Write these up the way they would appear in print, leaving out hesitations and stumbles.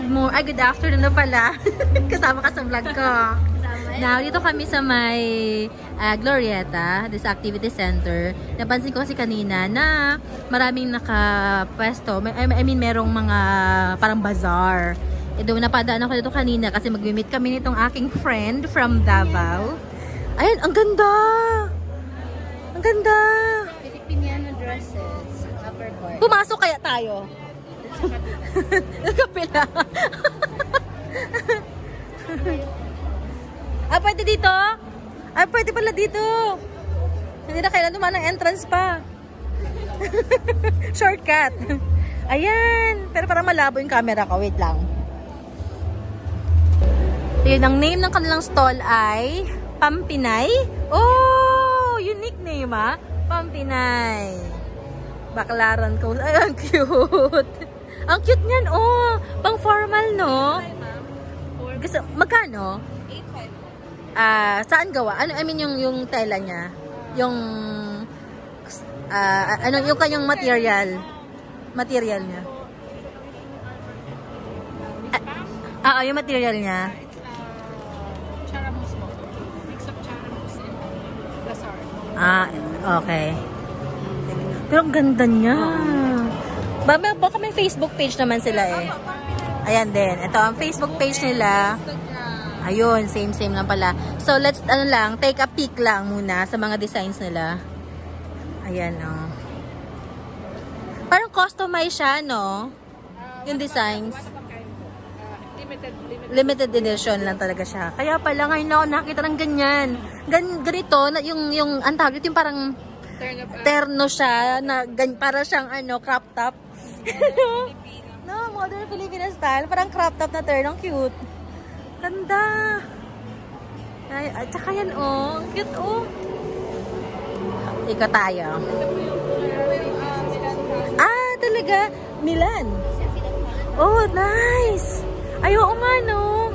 good afternoon na pala. Kasama ka sa vlog ko. Now, dito kami sa may Glorieta, this activity center. Napansin ko kasi kanina na maraming nakapwesto. I mean, merong mga parang bazaar. Doon napadaan ako dito kanina kasi mag-meet kami nitong aking friend from Davao. Ayan, ang ganda! Ang ganda! Filipiniano dresses, upper court. Pumasok kaya tayo? Kapila. Pwede dito? Pwede pala dito. Hindi na kailan dumaan ng entrance pa. Shortcut. Ayan. Pero parang malabo yung camera ko. Wait lang. Yun, ang name ng kanilang stall ay Pampinay. Oh! Unique name ah. Pampinay. Baklaran ko. Ay, ang cute. Ang cute niyan, oh. Pang formal, no? Gusto, magkano? 8.5. Saan gawa? Ano, I mean, yung tela niya? Yung, ano, yung kanyang material? Material niya? Yung material niya? Charamus mo. Mix of charamus and lazar. Okay. Pero ang ganda niya. Baka may Facebook page naman sila eh. Ayan din. Ito ang Facebook page nila. Ayun, same lang pala. So let's take a peek lang muna sa mga designs nila. Ayan oh. Parang customize siya, no? Yung designs. Limited edition lang talaga siya. Kaya pala ngayon ako nakita ng ganyan. Ganito, yung antag, yung parang terno siya, na para siyang crop top. No, modern Filipino style. Parang crop top na terno. Cute. Ganda. Ay, at saka yan, oh. Cute, oh. Ika tayo. Talaga. Milan. Oh, nice. Ay, oo nga, no.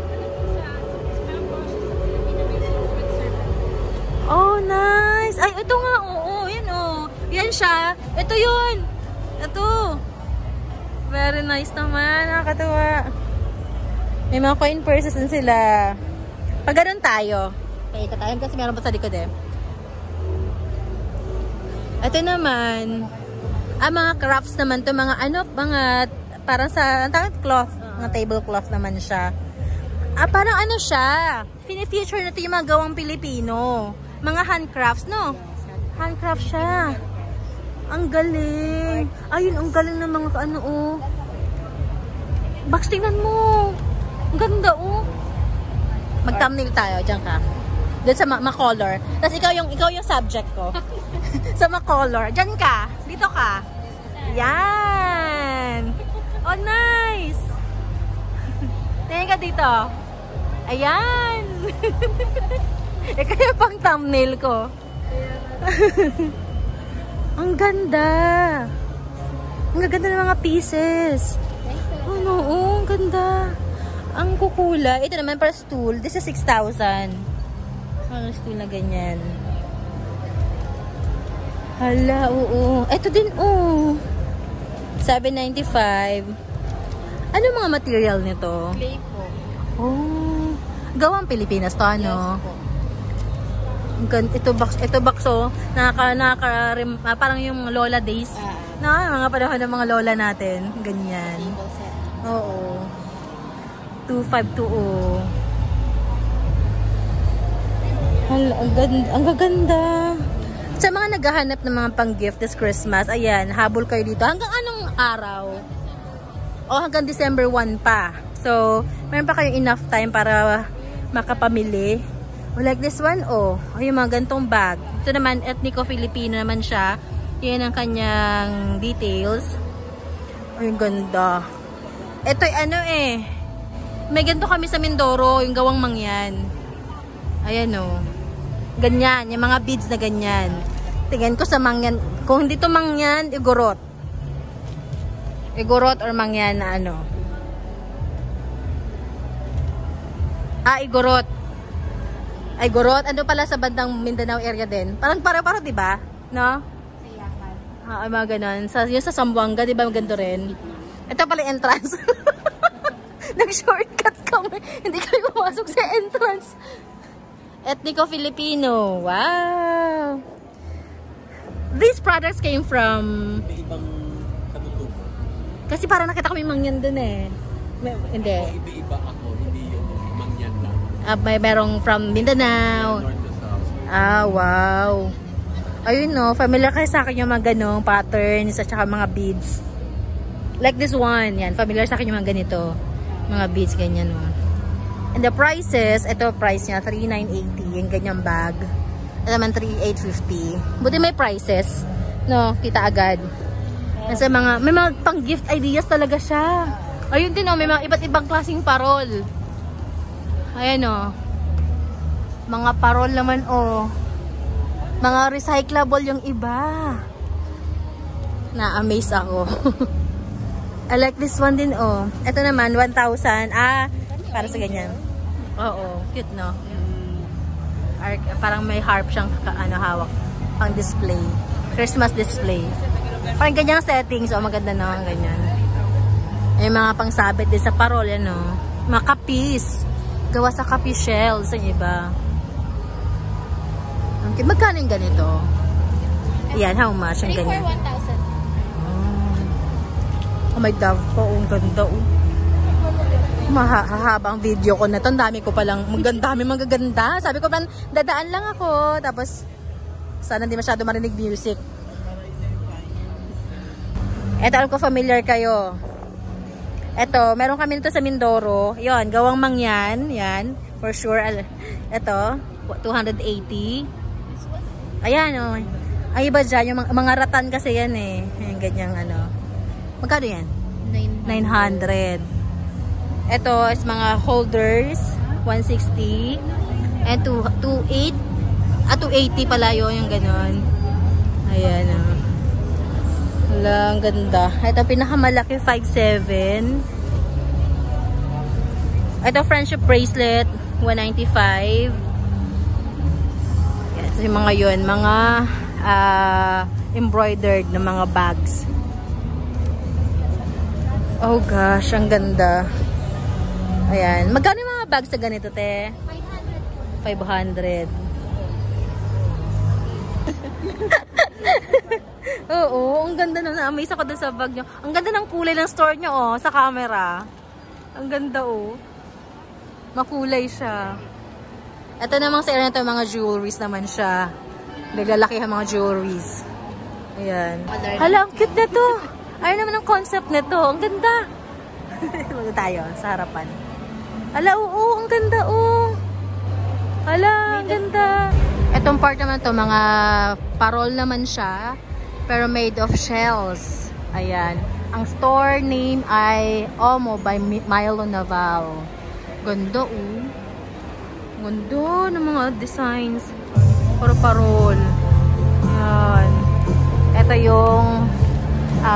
Oh, nice. Ay, ito nga, oo. Yan, oh. Yan siya. Ito yun. Ito. Very nice naman. Nakakatuwa. May mga coin purses din sila. Pag ganun tayo. Okay, katayan kasi meron pa sa likod eh. Ito naman. Mga crafts naman to. Mga parang sa cloth. Mga tablecloth naman siya. Parang siya. Fini-feature na ito yung mga gawang Pilipino. Mga handcrafts, no? Handcraft siya. Ang galing. Ayun, ang galing ng mga oh. Box, tingnan mo. Ang ganda, oh. Mag-thumbnail tayo. Diyan ka. Doon sa ma-color. Tapos ikaw yung subject ko. Sa ma-color. Diyan ka. Dito ka. Yan. Oh, nice. Tingnan ka dito. Ayan. Kaya pang thumbnail ko. Ang ganda. Ang ganda ng mga pieces. Ang ganda. Ang kukula. Ito naman para stool. This is 6,000. Ang stool na ganyan. Hala, oo. Ito din, oh. 795. Ano mga material nito? Clay po. Oh. Gawang Pilipinas to, ano? Yes po. Ito box, oh. Parang yung Lola days. Mga panahon ng mga lola natin. Ganyan. Oo. 2520. Ang gaganda. Sa mga naghahanap ng mga pang-gift this Christmas, ayan, habol kayo dito. Hanggang anong araw? Hanggang December 1 pa. So, meron pa kayong enough time para makapamili. Like this one, yung mga gantong bag. Ito naman, ethnico-Filipino naman siya. Yan ang kanyang details. Ay, ganda. Ito, may ganito kami sa Mindoro, yung gawang mangyan. Ayan, ganyan, yung mga beads na ganyan. Tingnan ko sa mangyan. Kung hindi to mangyan, igorot. Igorot or mangyan na igorot. Ay, Gorot. Ano pala sa bandang Mindanao area din? Parang para-para, di ba? No? Mga ganon. Yung sa Zamboanga, di ba? Maganda rin. Ito pala entrance. Nag-shortcut kami. Hindi kami pumasok sa entrance. Etnico Filipino. Wow! These products came from... May ibang katutubo. Kasi parang nakita kami mangyan dun eh. Hindi. Ako, iba-iba ako. Hindi yung mangyan lang. Merong from Mindanao. North to south. Ah, wow. Ayun no, familiar kayo sa akin yung mga ganong patterns at saka mga beads. Like this one, yan. Familiar sa akin yung mga ganito. Mga beads, ganyan no. And the prices, ito price niya, 3,980. Yung ganyang bag. Ito naman 3,850. Buti may prices. No, kita agad. Nasa mga, may mga pang gift ideas talaga siya. Ayun din no, may mga iba't ibang klaseng parol. Ayan o. Mga parol naman o. Mga recyclable yung iba. Na-amaze ako. I like this one din o. Ito naman, 1,000. Para sa ganyan. Oo, cute no? Parang may harp siyang hawak. Pang display. Christmas display. Parang ganyang settings. O, maganda no? Ganyan. May mga pangsabit din sa parol. Yan o. Mga kapis. Gawa sa kapi shells ang iba. Okay, magkano yung ganito? Ayan, how much yung ganyan? 1,000. Oh my dove po, ang ganda oh. Mahahaba ang video ko na to. Ang dami ko palang, dami magaganda. Sabi ko, dadaan lang ako. Tapos, sana hindi masyado marinig music. Eto, alam ko familiar kayo. Eto, meron kami nito sa Mindoro. Yon, gawang mangyan. Yan, for sure. Eto, 280. Ayan, oh. Ay, iba dyan. Yung mga ratan kasi yan eh. Yung ganyang ano. Magkano yan? 900. Ito is mga holders. 160. And 280 pala yun. Yung ganon. Ayan, oh. Wala, ang ganda. Ito, pinakamalaki, 5'7". Ito, friendship bracelet, 195. Ito yung mga yun, mga embroidered na mga bags. Oh gosh, ang ganda. Ayan. Magkano yung mga bags na ganito, te? 500. Oo, ang ganda na. Na-amaze ako dun sa bag nyo. Ang ganda ng kulay ng store nyo, oh, sa camera. Ang ganda, oh. Makulay siya. Ito namang sa area na ito, mga jewelries naman siya. Naglalaki ang mga jewelries. Ayan. Hala, ang cute na to. Ayaw naman ang concept nito. Ang ganda. Maganda tayo sa harapan. Hala, oo, ang ganda, oh. Hala, ang ganda. Itong part naman to, mga parol naman siya. Pero made of shells. Ayan. Ang store name ay Omo by Milo Naval. Ganda, oh. Ganda ng mga designs. Puro parol. Ayan. Ito yung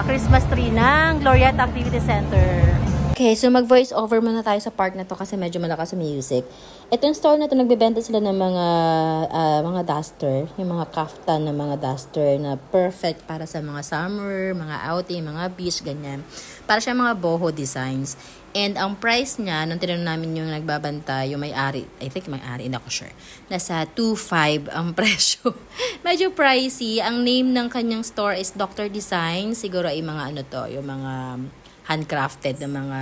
Christmas tree ng Glorieta Activity Center. Okay, so mag-voice over muna tayo sa part na to kasi medyo malakas sa music. Itong store na to, nagbebenta sila ng mga duster, yung mga kaftan na mga duster na perfect para sa mga summer, mga outing, mga beach, ganyan. Para siya mga boho designs. And ang price niya, nung tinanong namin yung nagbabanta, yung may-ari, I think may-ari, hindi ako sure, nasa 2,500 ang presyo. Medyo pricey. Ang name ng kanyang store is Dr. Design. Siguro ay mga ano to, yung mga handcrafted na mga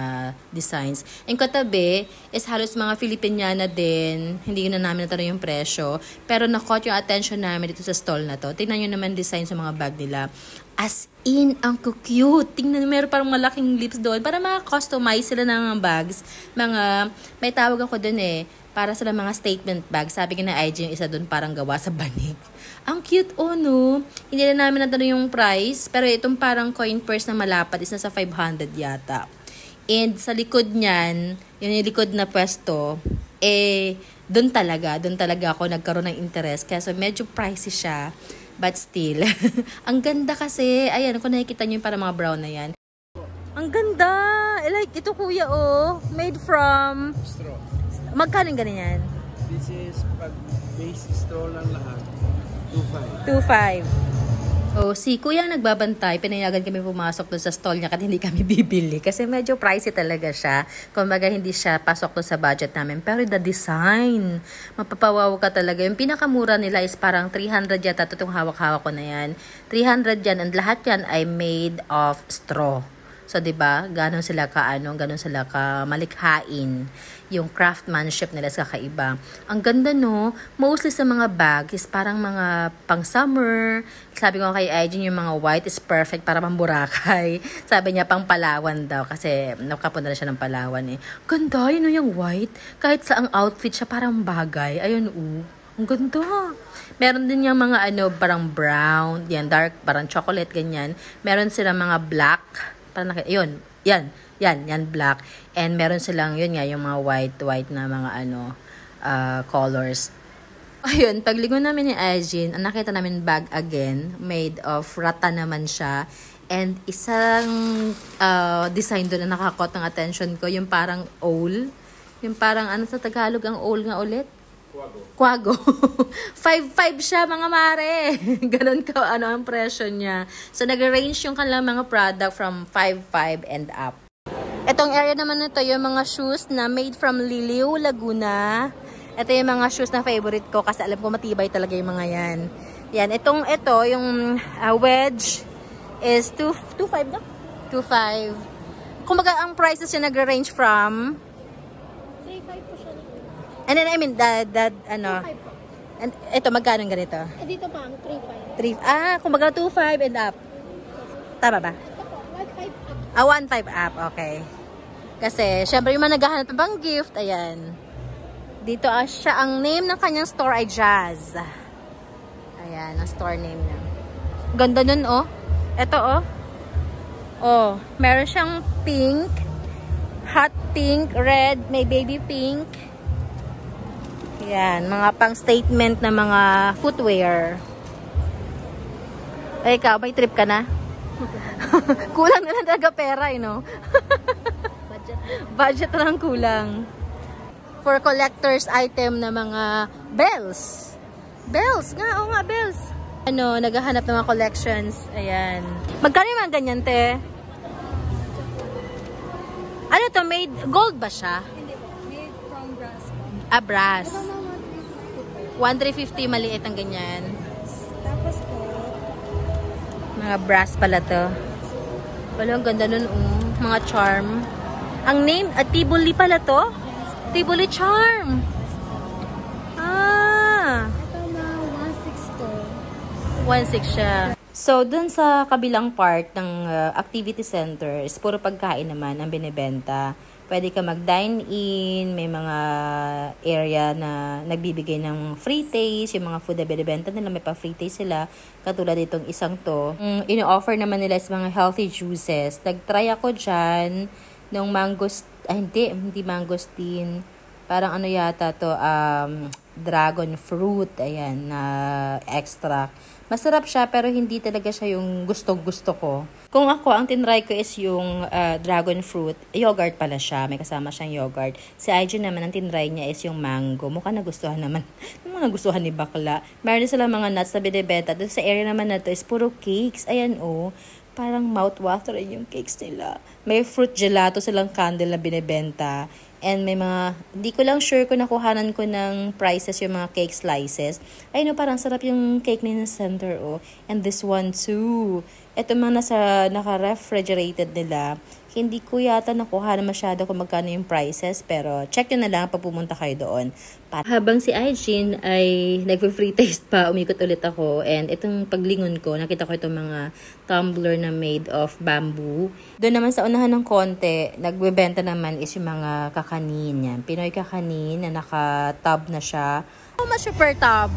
designs. Yung katabi is halos mga Filipiniana din. Hindi na namin natanong yung presyo. Pero na-caught yung attention namin dito sa stall na to. Tingnan nyo naman design sa mga bag nila. As in, ang cute. Tingnan, meron parang malaking lips doon. Para maka-customize sila ng mga bags. May tawag ako doon eh. Para sila mga statement bag. Sabi ko na IG yung isa doon parang gawa sa banig. Ang cute, oh no. Hindi na namin natanong yung price. Pero itong parang coin purse na malapad is nasa 500 yata. And sa likod niyan, yung likod na pwesto, doon talaga ako nagkaroon ng interest. Kaya so medyo pricey siya. But still, ang ganda kasi. Ayan, kung nakikita nyo yung parang mga brown na yan. Ang ganda! Like, ito kuya, oh. Made from... Straw. Magkano yung ganyan? This is pag base straw lang lahat. 2,500. 2,500. Oh, si kuya ang nagbabantay, pinayagan kami pumasok doon sa stall niya kasi hindi kami bibili kasi medyo pricey talaga siya. Kumbaga hindi siya pasok doon sa budget namin. Pero the design, mapapawaw ka talaga. Yung pinakamura nila is parang 300 yata. Itong hawak-hawak ko na yan. 300 yan and lahat yan ay made of straw. So, 'di ba? Ganon sila ka malikhain. Yung craftsmanship nila is kakaiba. Ang ganda no, mostly sa mga bag is parang mga pang summer. Sabi ko kay Aijin yung mga white is perfect para pang Boracay. Sabi niya pang Palawan daw kasi nakapunta na siya ng Palawan eh. Ganda yun yung white. Kahit sa ang outfit siya parang bagay. Ayun ang ganda. Meron din yung mga parang brown, yan dark, parang chocolate ganyan. Meron sila mga black. Parang yan black. And meron silang yun nga yung mga white na mga colors. Ayun, paglingon namin ni Ajin, nakita namin bag again, made of rata naman siya. And isang design doon na nakakot ng attention ko, yung parang owl. Yung parang sa Tagalog ang owl nga ulit? Kwago. 5'5 siya mga mare. Ganon ka ang presyo niya. So nag-range yung kanilang mga product from 5'5 and up. Itong area naman nito yung mga shoes na made from Liliw, Laguna. Ito yung mga shoes na favorite ko kasi alam ko matibay talaga yung mga yan. Yan, ito yung wedge is 2.5 na? 2.5. Kumbaga ang prices niya nag-range from 3.5 po siya. And then, I mean, and ito, magkano ganito? Dito pa, 3.5. Kumbaga 2.5 and up. Tama ba? Ito po, 1.5 up. 1.5 up, okay. Kasi, syempre, yung mga naghahanap ng pang gift, ayan. Dito, siya, ang name ng kanyang store ay Jazz. Ayan, ang store name niya. Ganda nun, oh. Ito, oh. Oh, meron siyang pink, hot pink, red, may baby pink. Yan, mga pang-statement na mga footwear. Ay, ikaw, may trip ka na? Kulang na lang talaga pera, Budget na lang kulang. For collector's item na mga bells. Bells nga, oo nga, bells. Naghahanap ng mga collections. Ayan. Magkano yung mga ganyan, te? Ano to, made gold ba siya? Hindi po, made from brass. Brass. 1,350 maliit ang ganyan. Tapos po, Mga brass pala to. Wala, ang ganda nun. Mga charm. Ang name, Tibuli pala to? Tibuli charm. ito na 1.6 to. 1.6 siya. So, dun sa kabilang part ng activity center, is puro pagkain naman ang binibenta. Pwede ka mag-dine-in, may mga area na nagbibigay ng free taste, yung mga food na binibenta nila, may pa-free taste sila, katulad itong isang to. Ino-offer naman nila is mga healthy juices. Nag-try ako dyan ng hindi mangosteen. Parang yata to, dragon fruit, ayan, na extract. Masarap siya pero hindi talaga siya yung gustong-gusto ko. Kung ako, ang tinry ko is yung dragon fruit. Yogurt pala siya. May kasama siyang yogurt. Si Aijin naman, ang tinry niya is yung mango. Mukhang nagustuhan naman. Mukhang nagustuhan ni bakla. Meron sila mga nuts na binibenta. Doon sa area naman na to is puro cakes. Ayan parang mouth-watering yung cakes nila. May fruit gelato silang candle na binibenta. And may mga, hindi ko lang sure kung nakuhanan ko ng prices yung mga cake slices. Ay parang sarap yung cake na center, And this one too. Ito mga naka-refrigerated nila. Hindi ko yata nakuha na masyado kung magkano yung prices. Pero check nyo na lang pag pumunta kayo doon. Habang si Aijin ay nag-free taste pa, umikot ulit ako. And itong paglingon ko, nakita ko itong mga tumbler na made of bamboo. Doon naman sa unahan ng konti, nagbebenta naman is yung mga kakanin yan. Pinoy kakanin na naka-tub na siya. How much per tub?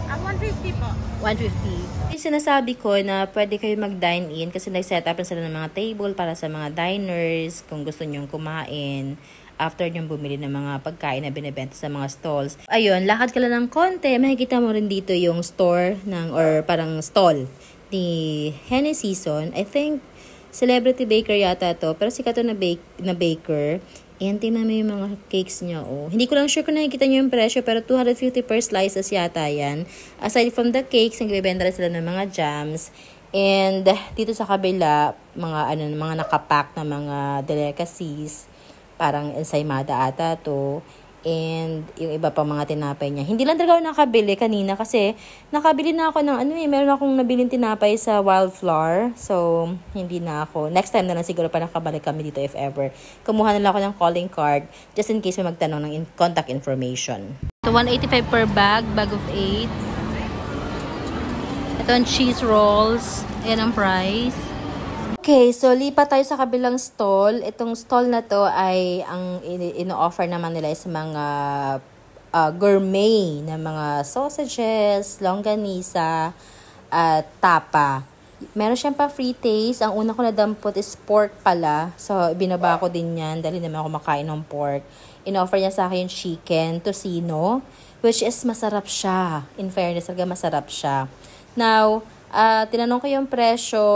150 po. 150. Yung sinasabi ko na pwede kayo mag-dine-in kasi nag-set up na sila ng mga table para sa mga diners kung gusto nyong kumain after nyong bumili ng mga pagkain na binibenta sa mga stalls. Ayun, lakad ka lang ng konti, makikita mo rin dito yung store or parang stall ni Henny Season. I think Celebrity baker yata to. Pero sikat to na baker. Ayan, tingnan mo yung mga cakes niya, oh. Hindi ko lang sure kung nakikita nyo yung presyo, pero 250 per slices yata yan. Aside from the cakes, nagbibenta rin sila ng mga jams. And dito sa kabila, mga nakapack na mga delicacies. Parang ensaymada ata to. And yung iba pang mga tinapay niya. Hindi lang talaga ako nakabili kanina kasi nakabili na ako ng meron akong nabiling tinapay sa Wildflower. So, hindi na ako. Next time na lang siguro pa nakabalik kami dito if ever. Kumuha na lang ako ng calling card just in case may magtanong ng contact information. So, 185 per bag of 8. Ito ang cheese rolls. Ayan ang price. Okay, so lipat tayo sa kabilang stall. Itong stall na to ay ang ino-offer naman nila is mga gourmet na mga sausages, longganisa, at tapa. Meron siyang pa free taste. Ang una ko nadampot is pork pala. So, binaba ko din yan dahil naman ako makain ng pork. In-offer niya sa akin yung chicken, tocino, which is masarap siya. In fairness, talaga masarap siya. Now, tinanong ko yung presyo.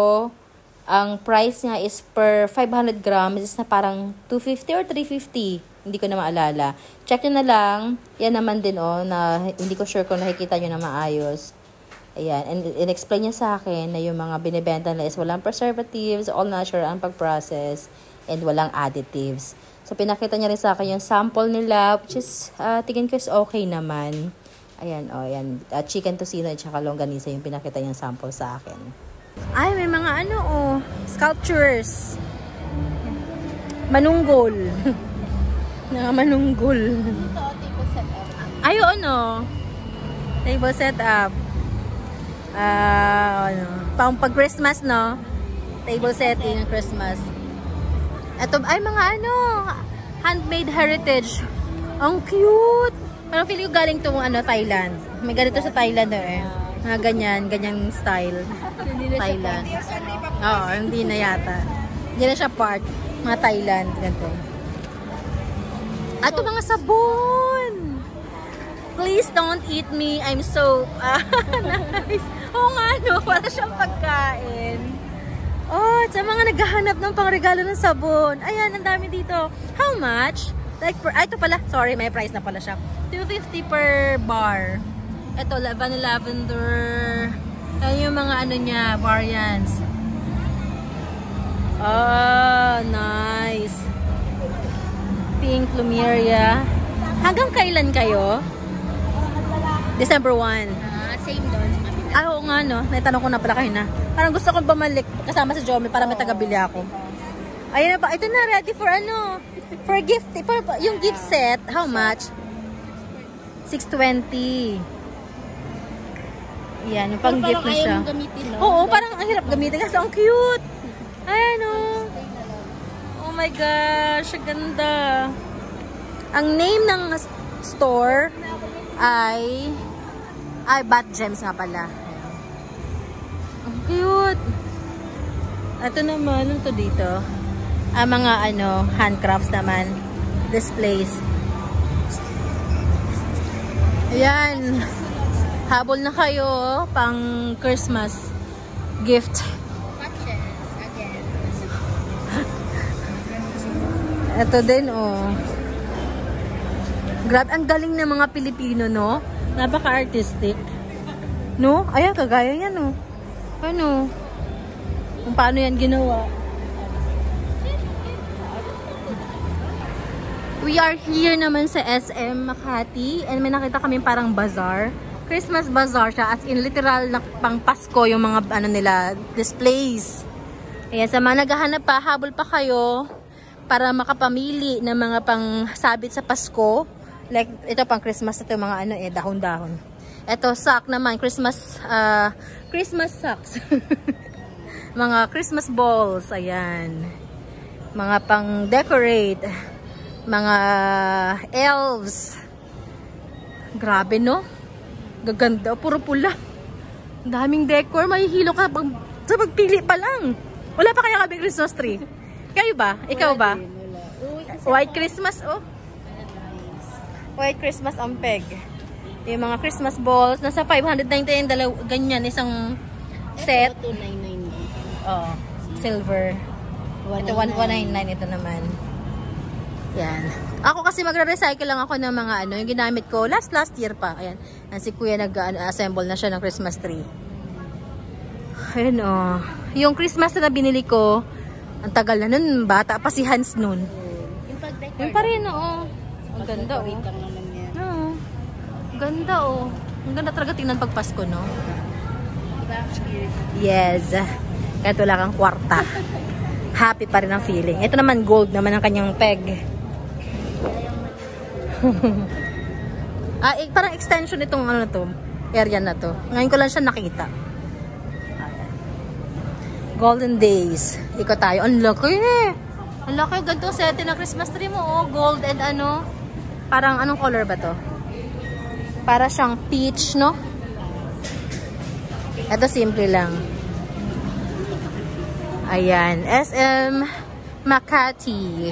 Ang price niya is per 500 grams is na parang 250 or 350. Hindi ko na maalala. Check nyo na lang. Yan naman din na hindi ko sure kung nakikita nyo na maayos. Ayan. And in-explain niya sa akin na yung mga binibenta nila is walang preservatives, all natural ang pag-process, and walang additives. So, pinakita niya rin sa akin yung sample nila, which is, tingin ko is okay naman. Ayan, ayan. Chicken tocino at saka longganisa yung pinakita niyang sample sa akin. Ay, may mga sculptures. Manunggol. Mga manunggol. Ito, table setup. Ay, table setup. Pang pag-Christmas, no? Table setting ng Christmas. Ito, ay, mga handmade heritage. Ang cute! Parang feeling ko galing itong Thailand. May ganito sa Thailand, Mga ganyang style. Thailand. Oo, hindi na yata. Hindi na siya part. Mga Thailand. Ganito. Ito mga sabon! Please don't eat me. I'm so... nice. Oo nga, para siyang pagkain. Oh, sa mga naghahanap ng pangregalo ng sabon. Ayan, ang dami dito. How much? Like, ito pala. Sorry, may price na pala siya. 250 per bar. Ito, vanilla lavender. Ayan yung mga niya, variants. Oh, nice. Pink plumeria. Hanggang kailan kayo? December 1. Same doon. Oo nga, naitanong ko na pala kayo na. Parang gusto kong bumalik kasama si Jomel para may tagabili ako. Ayan na ba? Ito na, ready for for gift. Yung gift set, how much? 620. Yan, yung pang-gift na siya. Oo, parang ang hirap gamitin kasi ang cute. Ayan, oh my gosh, ang ganda. Ang name ng store ay Bat Gems nga pala. Ang cute. Ito naman, ano to dito? Mga handcrafts naman. Displays. Ayan. Habol na kayo pang Christmas gift. Watches again. Ito din, Grabe, ang galing ng mga Pilipino, no? Napaka-artistic. No? Ayan, kagaya yan, Kung paano yan ginawa. We are here naman sa SM Makati and may nakita kami parang bazaar. Christmas bazaar siya, as in literal na pang Pasko yung mga nila displays. Ayan, sa mga naghahanap pa, habol pa kayo para makapamili ng mga pang sabit sa Pasko. Like ito pang Christmas, ito mga dahon-dahon. Ito sock naman, Christmas socks. Mga Christmas balls, ayan. Mga pang decorate, mga elves. Grabe, no? Gaganda, puro pula. Ang daming decor, mahihilo ka sa pagpili pa lang. Wala pa kaya kaming Christmas tree? Kayo ba? Ikaw ba? White Christmas, White Christmas ang peg. Yung mga Christmas balls, nasa 599 ganyan, isang set. Ito, 299. Silver. Ito 1199 ito naman. Yan. Ako kasi magre-recycle lang ako ng mga ano, yung ginamit ko last year pa. Ayan. Si Kuya nag-assemble na siya ng Christmas tree. Ayan oh. Yung Christmas na binili ko, ang tagal na nun, bata pa si Hans nun. Yung pa rin oh. Ang ganda oh. Oo. Ganda oh. Ang ganda talaga tingnan pag Pasko, no? Yes. Kahit wala kang kwarta. Happy pa rin ang feeling. Ito naman gold naman ang kanyang peg. Parang extension itong ano na to, area na to. Ngayon ko lang siya nakita. Golden Days. Ikaw tayo. Ang laki eh. Ang laki. Ganito set ng Christmas tree mo. Oh, gold and ano. Parang anong color ba to? Para siyang peach, no? Ito simple lang. Ayan. SM Makati.